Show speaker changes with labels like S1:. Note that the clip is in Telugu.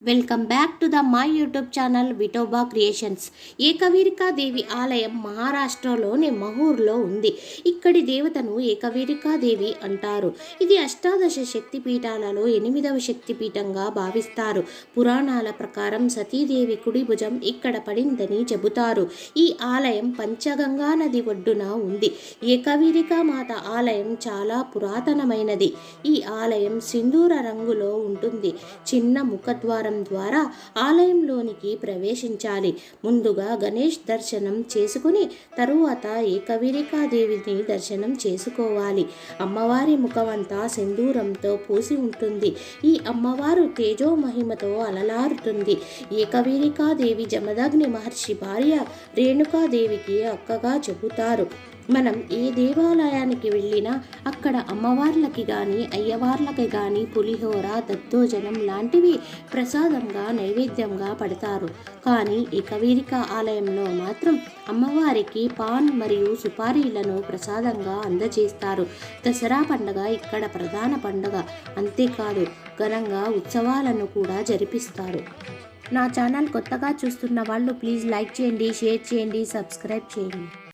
S1: Welcome back to the my YouTube channel Vithoba creations. Ekavirikadevi ఆలయం మహారాష్ట్రలోని మహూర్లో ఉంది. ఇక్కడి దేవతను ఏకవీరికాదేవి అంటారు. ఇది అష్టాదశ శక్తిపీఠాలలో 8వ శక్తిపీఠంగా భావిస్తారు. పురాణాల ప్రకారం సతీదేవి కుడి భుజం ఇక్కడ పడిందని చెబుతారు. ఈ ఆలయం పంచగంగా నది ఒడ్డున ఉంది. ఏకవీరికా మాత ఆలయం చాలా పురాతనమైనది. ఈ ఆలయం సింధూర రంగులో ఉంటుంది. చిన్న ముఖద్వారం ద్వారా ఆలయంలోనికి ప్రవేశించాలి. ముందుగా గణేష్ దర్శనం చేసుకుని తరువాత ఏకవీరికాదేవిని దర్శనం చేసుకోవాలి. అమ్మవారి ముఖమంతా సింధూరంతో పూసి ఉంటుంది. ఈ అమ్మవారు తేజోమహిమతో అలలారుతుంది. ఏకవీరికాదేవి జమదగ్ని మహర్షి భార్య రేణుకాదేవికి అక్కగా చెబుతారు. మనం ఏ దేవాలయానికి వెళ్ళినా అక్కడ అమ్మవార్లకి కానీ అయ్యవార్లకి కానీ పులిహోర దద్దోజనం లాంటివి ప్రసాదంగా నైవేద్యంగా పడతారు. కానీ ఏకవీరిక ఆలయంలో మాత్రం అమ్మవారికి పాన్ మరియు సుపారీలను ప్రసాదంగా అందజేస్తారు. దసరా పండుగ ఇక్కడ ప్రధాన పండుగ. అంతేకాదు ఘనంగా ఉత్సవాలను కూడా జరిపిస్తారు. నా ఛానల్ కొత్తగా చూస్తున్న వాళ్ళు ప్లీజ్ లైక్ చేయండి, షేర్ చేయండి, సబ్స్క్రైబ్ చేయండి.